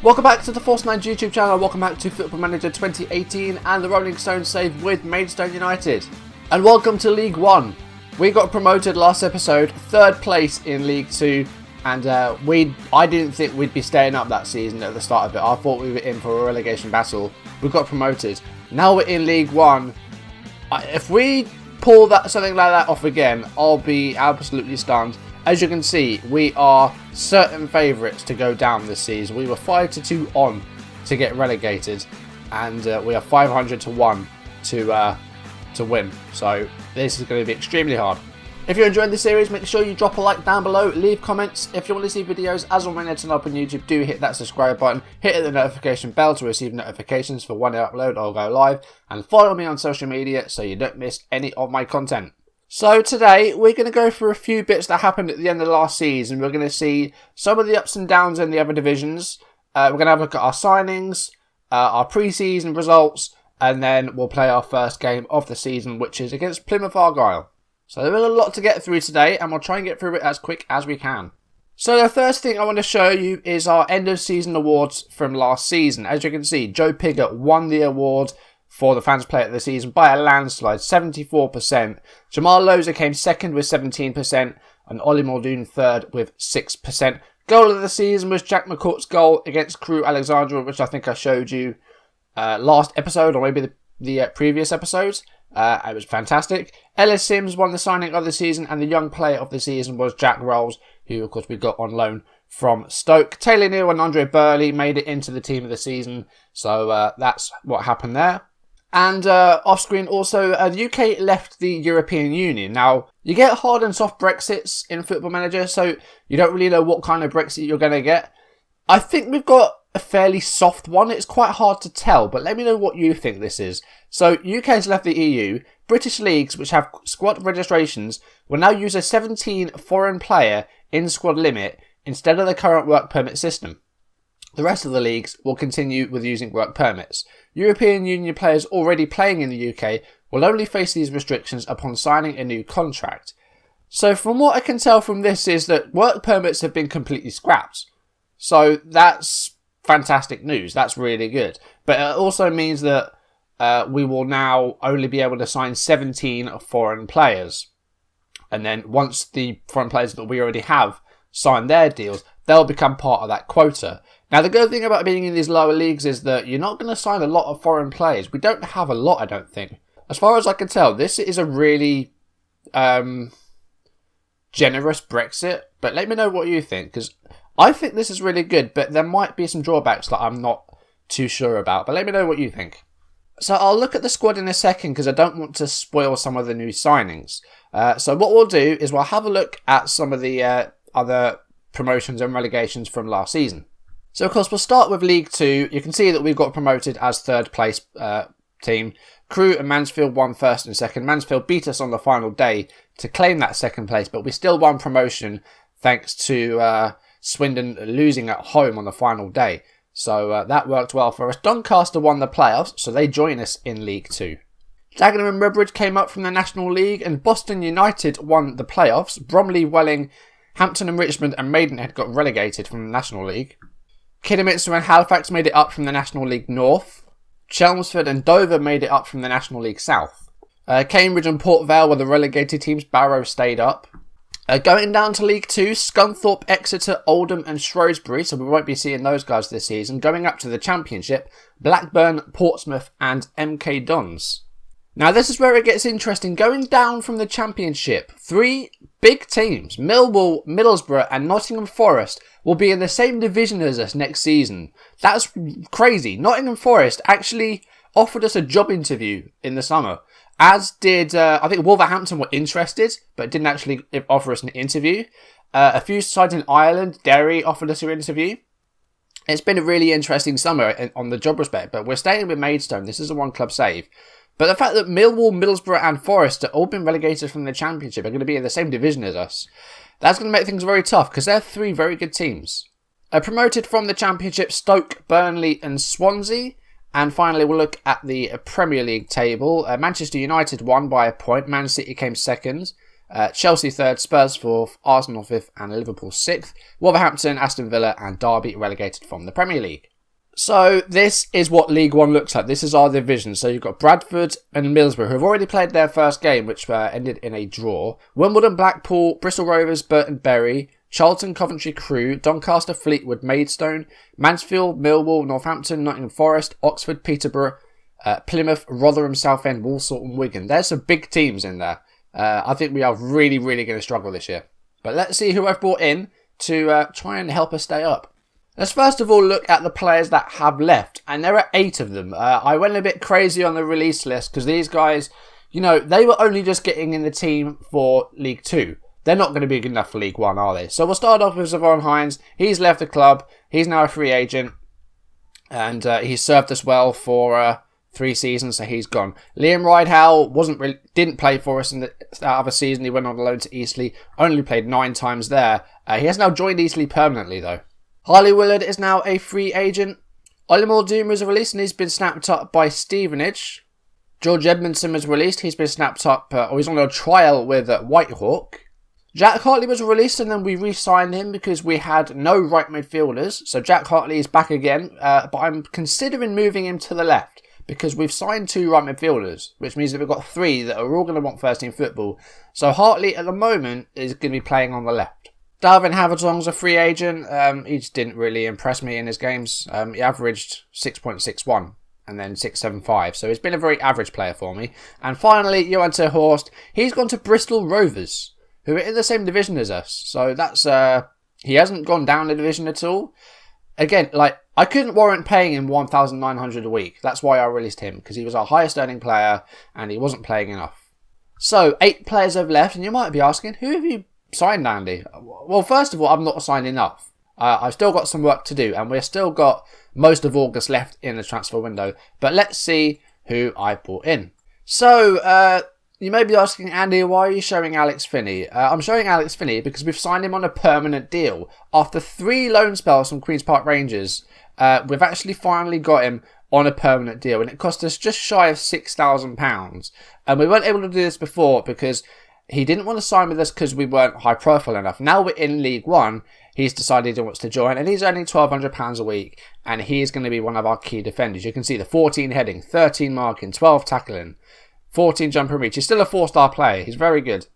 Welcome back to the Force 9 YouTube channel, welcome back to Football Manager 2018 and the Rolling Stones save with Maidstone United. And welcome to League 1. We got promoted last episode, 3rd place in League 2, and I didn't think we'd be staying up that season at the start of it. I thought we were in for a relegation battle. We got promoted. Now we're in League 1. If we pull something like that off again, I'll be absolutely stunned. As you can see, we are certain favourites to go down this season. We were 5-2 on to get relegated, and we are 500 to 1 to win. So this is going to be extremely hard. If you're enjoying the series, make sure you drop a like down below, leave comments. If you want to see videos as and when they turn up on YouTube, do hit that subscribe button, hit the notification bell to receive notifications for when I upload or go live, and follow me on social media so you don't miss any of my content. So today, we're going to go through a few bits that happened at the end of the last season. We're going to see some of the ups and downs in the other divisions. We're going to have a look at our signings, our pre-season results, and then we'll play our first game of the season, which is against Plymouth Argyle. So there is a lot to get through today, and we'll try and get through it as quick as we can. So the first thing I want to show you is our end of season awards from last season. As you can see, Joe Pigott won the award for the Fans Player of the Season by a landslide, 74%. Jamal Loza came second with 17%, and Ollie Muldoon third with 6%. Goal of the season was Jack McCourt's goal against Crewe Alexandra, which I think I showed you last episode, or maybe the previous episodes. It was fantastic. Ellis Sims won the signing of the season, and the young player of the season was Jack Rolls, who of course we got on loan from Stoke. Taylor Neal and Andre Burley made it into the team of the season, so that's what happened there. And off-screen also, the UK left the European Union. Now, you get hard and soft Brexits in Football Manager, so you don't really know what kind of Brexit you're going to get. I think we've got a fairly soft one. It's quite hard to tell, but let me know what you think this is. So, UK's left the EU. British leagues, which have squad registrations, will now use a 17 foreign player in squad limit instead of the current work permit system. The rest of the leagues will continue with using work permits. European Union players already playing in the UK will only face these restrictions upon signing a new contract. So from what I can tell from this is that work permits have been completely scrapped. So that's fantastic news. That's really good. But it also means that we will now only be able to sign 17 foreign players. And then once the foreign players that we already have sign their deals, they'll become part of that quota. Now, the good thing about being in these lower leagues is that you're not going to sign a lot of foreign players. We don't have a lot, I don't think. As far as I can tell, this is a really generous Brexit. But let me know what you think, because I think this is really good, but there might be some drawbacks that I'm not too sure about. But let me know what you think. So I'll look at the squad in a second, because I don't want to spoil some of the new signings. So what we'll do is we'll have a look at some of the other promotions and relegations from last season. So of course we'll start with League 2. You can see that we've got promoted as 3rd place team. Crewe and Mansfield won 1st and 2nd. Mansfield beat us on the final day to claim that 2nd place, but we still won promotion thanks to Swindon losing at home on the final day. So that worked well for us. Doncaster won the playoffs, so they join us in League 2. Dagenham and Redbridge came up from the National League, and Boston United won the playoffs. Bromley, Welling, Hampton and Richmond and Maidenhead got relegated from the National League. Kidderminster and Halifax made it up from the National League North. Chelmsford and Dover made it up from the National League South. Cambridge and Port Vale were the relegated teams. Barrow stayed up. Going down to League 2, Scunthorpe, Exeter, Oldham and Shrewsbury, so we won't be seeing those guys this season. Going up to the Championship, Blackburn, Portsmouth and MK Dons. Now this is where it gets interesting. Going down from the Championship, 3 big teams, Millwall, Middlesbrough and Nottingham Forest, will be in the same division as us next season. That's crazy. Nottingham Forest actually offered us a job interview in the summer, as did, I think Wolverhampton were interested, but didn't actually offer us an interview. A few sides in Ireland, Derry, offered us an interview. It's been a really interesting summer on the job respect, but we're staying with Maidstone. This is a one-club save. But the fact that Millwall, Middlesbrough and Forest have all been relegated from the Championship are going to be in the same division as us, that's going to make things very tough, because they're 3 very good teams. Promoted from the Championship, Stoke, Burnley and Swansea. And finally, we'll look at the Premier League table. Manchester United won by a point. Man City came second. Chelsea 3rd, Spurs 4th, Arsenal 5th and Liverpool 6th. Wolverhampton, Aston Villa and Derby relegated from the Premier League. So this is what League One looks like. This is our division. So you've got Bradford and Middlesbrough, who have already played their first game, which ended in a draw. Wimbledon, Blackpool, Bristol Rovers, Burton Bury, Charlton, Coventry Crew, Doncaster, Fleetwood, Maidstone, Mansfield, Millwall, Northampton, Nottingham Forest, Oxford, Peterborough, Plymouth, Rotherham, Southend, Walsall and Wigan. There's some big teams in there. I think we are really, really going to struggle this year. But let's see who I've brought in to try and help us stay up. Let's first of all look at the players that have left, and there are 8 of them. I went a bit crazy on the release list because these guys, they were only just getting in the team for League 2. They're not going to be good enough for League 1, are they? So we'll start off with Zavon Hines. He's left the club. He's now a free agent, and he's served us well for 3 seasons, so he's gone. Liam Ridehalgh didn't play for us in the start of a season. He went on loan to Eastleigh, only played 9 times there. He has now joined Eastleigh permanently, though. Harley Willard is now a free agent. Olimore Doom was released and he's been snapped up by Stevenage. George Edmondson was released. He's been snapped up, or he's on a trial with Whitehawk. Jack Hartley was released and then we re-signed him because we had no right midfielders. So Jack Hartley is back again, but I'm considering moving him to the left because we've signed 2 right midfielders, which means that we've got 3 that are all going to want first team football. So Hartley at the moment is going to be playing on the left. Darvin Havertong's a free agent. He just didn't really impress me in his games. He averaged 6.61 and then 6.75. So he's been a very average player for me. And finally, Johan ter Horst. He's gone to Bristol Rovers, who are in the same division as us. So that's he hasn't gone down the division at all. Again, I couldn't warrant paying him 1,900 a week. That's why I released him, because he was our highest earning player and he wasn't playing enough. So 8 players have left, and you might be asking, who have you signed, Andy? Well, first of all, I've not signed enough. I've still got some work to do, and we've still got most of August left in the transfer window. But let's see who I brought in. So, you may be asking, Andy, why are you showing Alex Finney? I'm showing Alex Finney because we've signed him on a permanent deal. After 3 loan spells from Queen's Park Rangers, we've actually finally got him on a permanent deal, and it cost us just shy of £6,000. And we weren't able to do this before because he didn't want to sign with us because we weren't high profile enough. Now we're in League 1, he's decided he wants to join, and he's earning £1,200 a week, and he's going to be one of our key defenders. You can see the 14 heading, 13 marking, 12 tackling, 14 jump and reach. He's still a 4-star player. He's very good.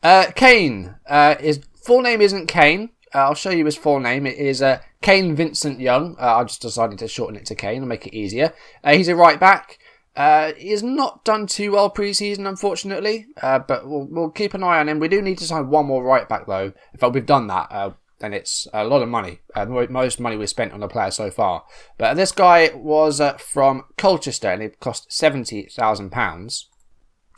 Kane. His full name isn't Kane. I'll show you his full name. It is Kane Vincent Young. I just decided to shorten it to Kane and make it easier. He's a right back. He has not done too well pre-season, unfortunately, but we'll keep an eye on him. We do need to sign 1 more right back, though. In fact, we've done that, then it's a lot of money. Most money we've spent on the player so far. But this guy was from Colchester, and it cost £70,000.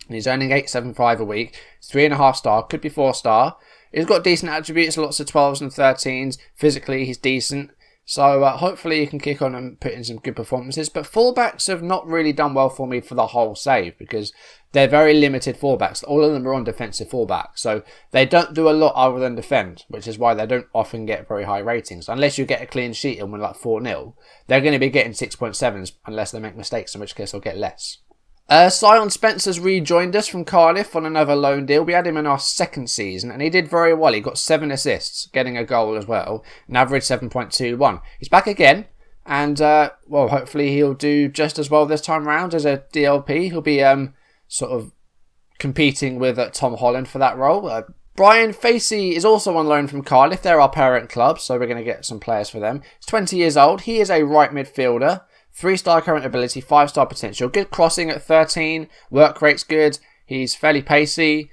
He's earning 8.75 a week. It's 3.5 star, could be 4 star. He's got decent attributes, lots of 12s and 13s. Physically, he's decent. So hopefully you can kick on and put in some good performances. But fullbacks have not really done well for me for the whole save because they're very limited fullbacks. All of them are on defensive fullbacks. So they don't do a lot other than defend, which is why they don't often get very high ratings. Unless you get a clean sheet and win like 4-0, they're going to be getting 6.7s unless they make mistakes, in which case they'll get less. Sion Spencer's rejoined us from Cardiff on another loan deal. We had him in our 2nd season and he did very well. He got 7 assists, getting a goal as well, an average 7.21. He's back again and, well, hopefully he'll do just as well this time round as a DLP. He'll be sort of competing with Tom Holland for that role. Brian Facey is also on loan from Cardiff. They're our parent club, so we're going to get some players for them. He's 20 years old. He is a right midfielder. 3-star current ability, 5-star potential. Good crossing at 13. Work rate's good. He's fairly pacey.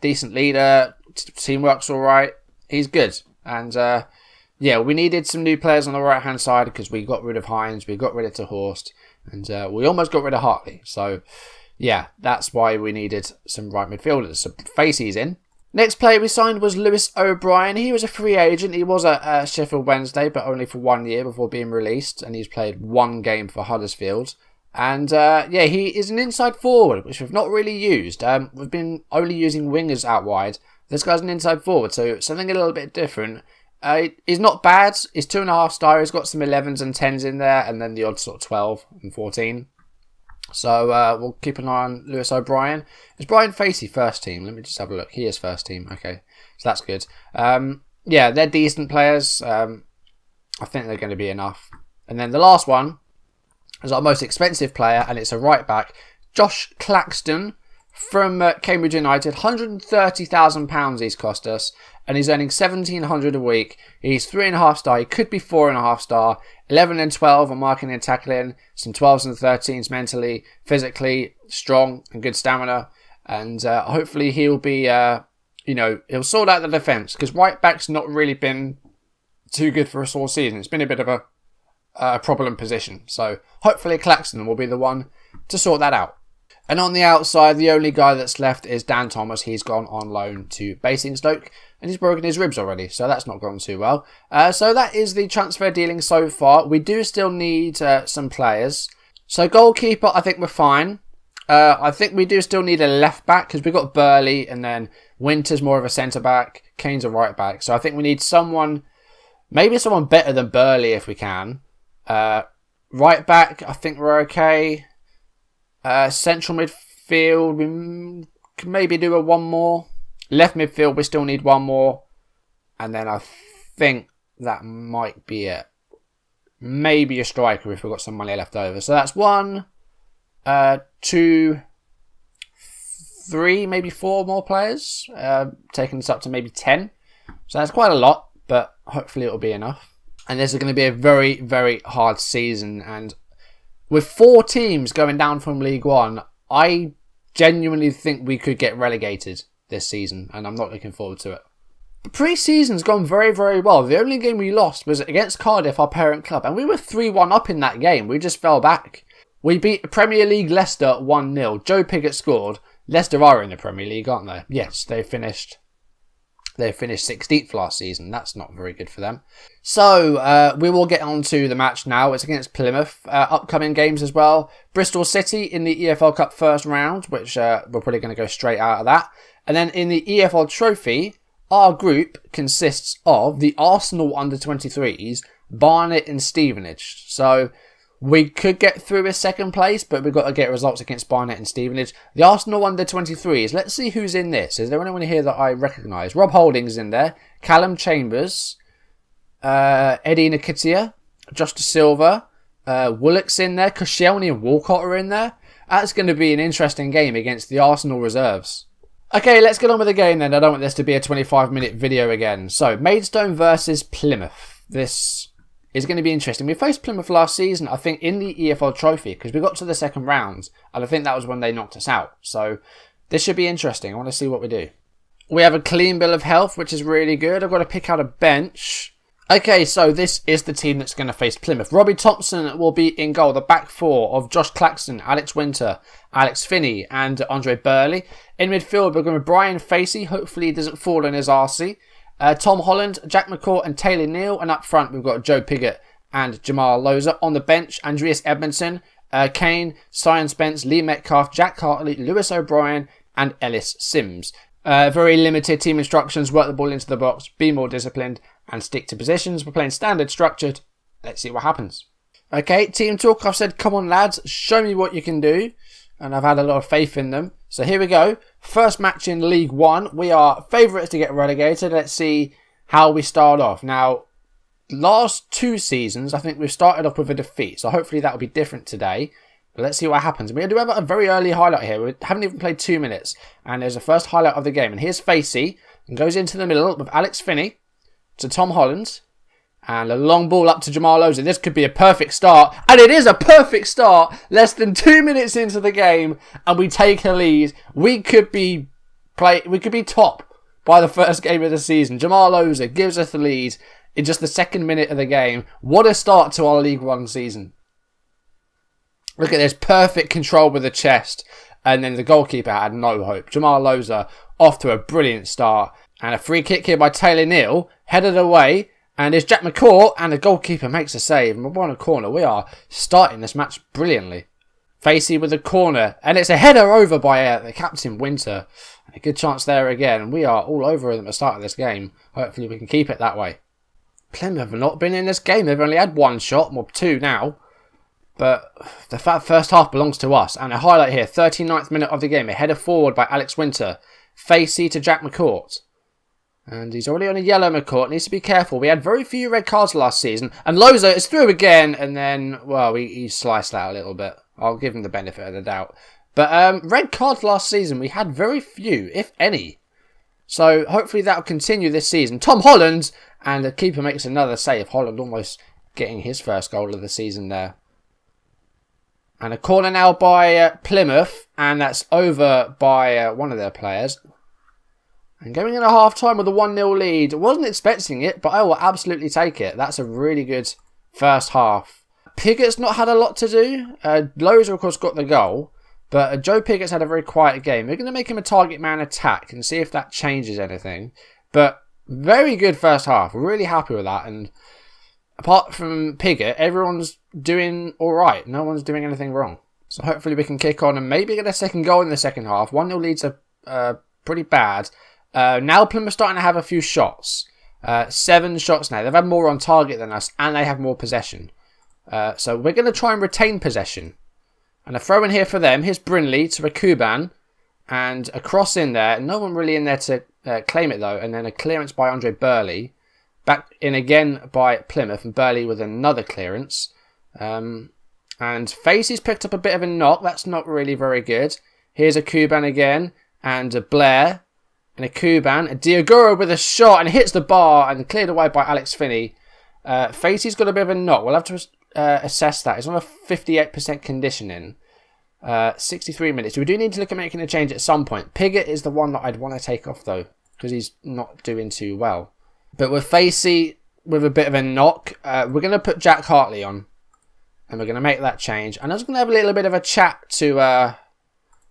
Decent leader. Teamwork's alright. He's good. And yeah, we needed some new players on the right-hand side because we got rid of Hines. We got rid of ter Horst. And we almost got rid of Hartley. So yeah, that's why we needed some right midfielders. So Facey's in. Next player we signed was Lewis O'Brien. He was a free agent. He was at Sheffield Wednesday, but only for 1 year before being released. And he's played 1 game for Huddersfield. And yeah, he is an inside forward, which we've not really used. We've been only using wingers out wide. This guy's an inside forward, so something a little bit different. He's not bad. He's 2.5 star. He's got some 11s and 10s in there, and then the odd sort of 12 and 14. So we'll keep an eye on Lewis O'Brien. Is Brian Facey first team? Let me just have a look. He is first team. Okay, so that's good. Yeah, they're decent players. I think they're going to be enough. And then the last one is our most expensive player, and it's a right back, Josh Claxton from Cambridge United. £130,000 he's cost us, and he's earning £1,700 a week. He's 3.5 star. He could be 4.5 star. 11 and 12 on marking and tackling. Some 12s and 13s mentally, physically strong and good stamina. And hopefully he'll be, he'll sort out the defence, because right back's not really been too good for us all season. It's been a bit of a problem position. So hopefully Claxton will be the one to sort that out. And on the outside, the only guy that's left is Dan Thomas. He's gone on loan to Basingstoke, and he's broken his ribs already, so that's not gone too well. So that is the transfer dealing so far. We do still need some players. So goalkeeper, I think we're fine. I think we do still need a left back, because we've got Burley, and then Winter's more of a centre back. Kane's a right back. So I think we need someone, maybe someone better than Burley if we can. Right back, I think we're okay. Central midfield, we can maybe do one more. Left midfield, we still need one more. And then I think that might be it. Maybe a striker if we've got some money left over. So that's 1, 2, 3, maybe 4 more players. Taking us up to maybe 10. So that's quite a lot, but hopefully it'll be enough. And this is going to be a very, very hard season. And with 4 teams going down from League One, I genuinely think we could get relegated this season, and I'm not looking forward to it. The pre-season's gone very, very well. The only game we lost was against Cardiff, our parent club, and we were 3-1 up in that game. We just fell back. We beat Premier League Leicester 1-0. Joe Pigott scored. Leicester are in the Premier League, aren't they? Yes, they finished 16th last season. That's not very good for them. So we will get on to the match now. It's against Plymouth. Upcoming games as well. Bristol City in the EFL Cup first round, which we're probably going to go straight out of that. And then in the EFL Trophy, our group consists of the Arsenal under-23s, Barnet and Stevenage. So we could get through with second place, but we've got to get results against Barnet and Stevenage. The Arsenal under-23s, let's see who's in this. Is there anyone here that I recognise? Rob Holding's in there. Callum Chambers. Eddie Nketiah. Josh De Silva. Willock's in there. Koscielny and Walcott are in there. That's going to be an interesting game against the Arsenal reserves. Okay, let's get on with the game then. I don't want this to be a 25-minute video again. So, Maidstone versus Plymouth. This is going to be interesting. We faced Plymouth last season, I think, in the EFL Trophy, because we got to the second round, and I think that was when they knocked us out. So, this should be interesting. I want to see what we do. We have a clean bill of health, which is really good. I've got to pick out a bench. Okay, so this is the team that's going to face Plymouth. Robbie Thompson will be in goal. The back four of Josh Claxton, Alex Winter, Alex Finney and Andre Burley. In midfield, we're going with Brian Facey. Hopefully he doesn't fall on his RC. Tom Holland, Jack McCourt and Taylor Neal. And up front, we've got Joe Pigott and Jamal Loza. On the bench, Andreas Edmondson, Kane, Sion Spence, Lee Metcalf, Jack Hartley, Lewis O'Brien and Ellis Sims. Very limited team instructions. Work the ball into the box. Be more disciplined. And stick to positions. We're playing standard structured. Let's see what happens. Okay, team talk. I've said, come on lads, show me what you can do. And I've had a lot of faith in them. So here we go. First match in League One. We are favourites to get relegated. Let's see how we start off. Now, last 2 seasons, I think we've started off with a defeat. So hopefully that will be different today. But let's see what happens. We do have a very early highlight here. We haven't even played 2 minutes. And there's a first highlight of the game. And here's Facey. And goes into the middle with Alex Finney to Tom Holland. And a long ball up to Jamal Loza. This could be a perfect start. And it is a perfect start. Less than 2 minutes into the game. And we take a lead. We could be top by the first game of the season. Jamal Loza gives us the lead in just the second minute of the game. What a start to our League One season. Look at this. Perfect control with the chest. And then the goalkeeper had no hope. Jamal Loza off to a brilliant start. And a free kick here by Taylor Neal. Headed away. And it's Jack McCourt. And the goalkeeper makes a save. And we're on a corner. We are starting this match brilliantly. Facey with a corner. And it's a header over by the captain, Winter. And a good chance there again. And we are all over them at the start of this game. Hopefully we can keep it that way. Plymouth have not been in this game. They've only had 1 shot. Well, 2 now. But the first half belongs to us. And a highlight here, 39th minute of the game. A header forward by Alex Winter. Facey to Jack McCourt. And he's already on a yellow, McCourt. Needs to be careful. We had very few red cards last season. And Loza is through again. And then, well, he sliced out a little bit. I'll give him the benefit of the doubt. But red cards last season, we had very few, if any. So hopefully that'll continue this season. Tom Holland. And the keeper makes another save. Holland almost getting his first goal of the season there. And a corner now by Plymouth. And that's over by one of their players. And going in at half-time with a 1-0 lead. Wasn't expecting it, but I will absolutely take it. That's a really good first half. Piggott's not had a lot to do. Loza, of course, got the goal. But Joe Piggott's had a very quiet game. We're going to make him a target man attack and see if that changes anything. But very good first half. We're really happy with that. And apart from Piggott, everyone's doing all right. No one's doing anything wrong. So hopefully we can kick on and maybe get a second goal in the second half. 1-0 leads are pretty bad. Now Plymouth starting to have a few shots. 7 shots now. They've had more on target than us and they have more possession. So we're going to try and retain possession. And a throw in here for them. Here's Brinley to Rakuban. And a cross in there. No one really in there to claim it though. And then a clearance by Andre Burley. Back in again by Plymouth. And Burley with another clearance. And Facey's picked up a bit of a knock. That's not really very good. Here's a Kuban again. And a Blair. And a Kuban. A Diagoro with a shot. And hits the bar. And cleared away by Alex Finney. Facey's got a bit of a knock. We'll have to assess that. He's on a 58% conditioning. 63 minutes. We do need to look at making a change at some point. Piggott is the one that I'd want to take off though. Because he's not doing too well. But with Facey with a bit of a knock. We're going to put Jack Hartley on. And we're going to make that change. And I was going to have a little bit of a chat to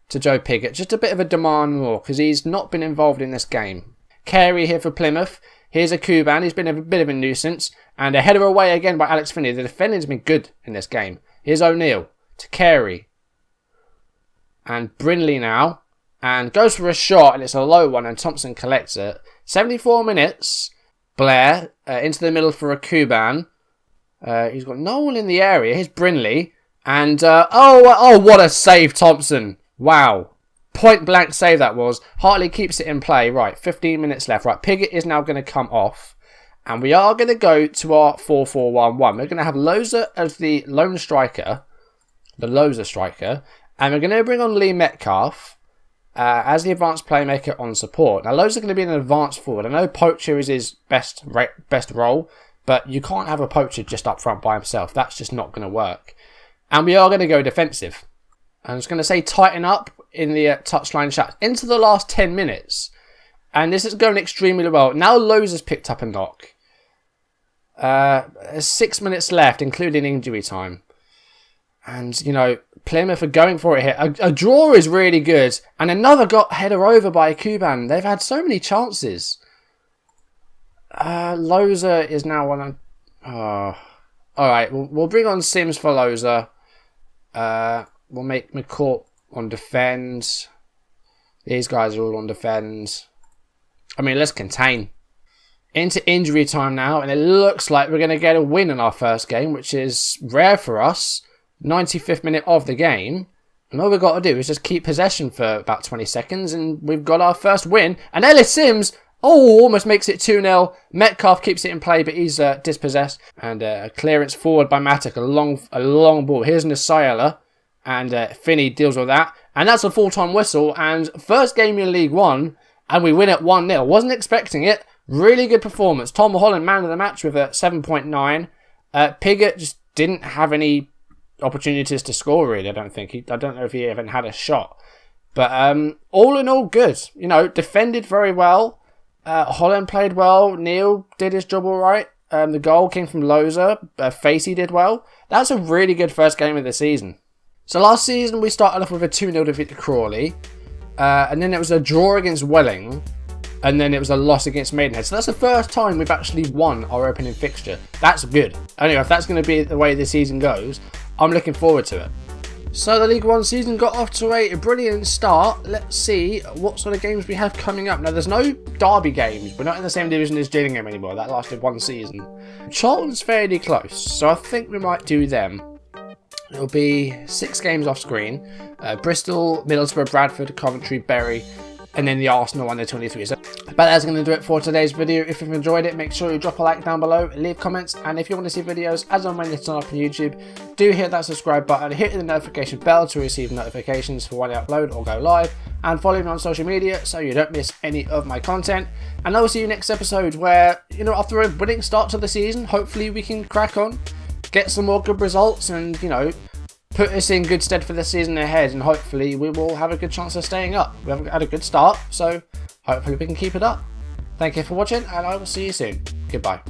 Joe Piggott. Just a bit of a demand more. Because he's not been involved in this game. Carey here for Plymouth. Here's a Kuban. He's been a bit of a nuisance. And a header away again by Alex Finney. The defending's been good in this game. Here's O'Neill to Carey. And Brinley now. And goes for a shot. And it's a low one. And Thompson collects it. 74 minutes. Blair into the middle for a Kuban. He's got no one in the area. Here's Brinley. And, oh, what a save, Thompson. Wow. Point blank save that was. Hartley keeps it in play. Right, 15 minutes left. Right, Piggott is now going to come off. And we are going to go to our 4-4-1-1. We're going to have Loza as the lone striker. The Loza striker. And we're going to bring on Lee Metcalf as the advanced playmaker on support. Now, Loza's going to be an advanced forward. I know Poacher is his best role. But you can't have a Poacher just up front by himself. That's just not going to work. And we are going to go defensive. And I was going to say tighten up in the touchline chat into the last 10 minutes. And this is going extremely well. Now Loza's picked up a knock. 6 minutes left, including injury time. And, you know, Plymouth are going for it here. A draw is really good. And another got header over by Kuban. They've had so many chances. Loza is now one on... Alright, we'll bring on Sims for Loza. We'll make McCourt on defend. These guys are all on defend. I mean, let's contain. Into injury time now, and it looks like we're going to get a win in our first game, which is rare for us. 95th minute of the game. And all we've got to do is just keep possession for about 20 seconds, and we've got our first win. And Ellis Sims, almost makes it 2-0. Metcalf keeps it in play, but he's dispossessed. And a clearance forward by Matic, a long ball. Here's Nasiala, and Finney deals with that. And that's a full-time whistle, and first game in League One, and we win at 1-0. Wasn't expecting it. Really good performance. Tom Holland, man of the match with a 7.9. Piggott just didn't have any opportunities to score, really, I don't think. I don't know if he even had a shot. But all in all, good. You know, defended very well. Holland played well. Neil did his job all right. The goal came from Loza. Facey did well. That's a really good first game of the season. So last season, we started off with a 2-0 defeat to Crawley. And then it was a draw against Welling. And then it was a loss against Maidenhead. So that's the first time we've actually won our opening fixture. That's good. Anyway, if that's going to be the way the season goes, I'm looking forward to it. So the League One season got off to a brilliant start. Let's see what sort of games we have coming up. Now, there's no derby games. We're not in the same division as Gillingham anymore. That lasted one season. Charlton's fairly close, so I think we might do them. It'll be 6 games off screen. Bristol, Middlesbrough, Bradford, Coventry, Bury, and then the Arsenal under 23. So, but that's going to do it for today's video. If you've enjoyed it, make sure you drop a like down below, leave comments, and if you want to see videos as and when they turn up on YouTube, do hit that subscribe button, hit the notification bell to receive notifications for when I upload or go live, and follow me on social media so you don't miss any of my content. And I will see you next episode where, after a winning start to the season, hopefully we can crack on, get some more good results, and, put us in good stead for the season ahead, and hopefully we will have a good chance of staying up. We haven't had a good start, so hopefully we can keep it up. Thank you for watching, and I will see you soon. Goodbye.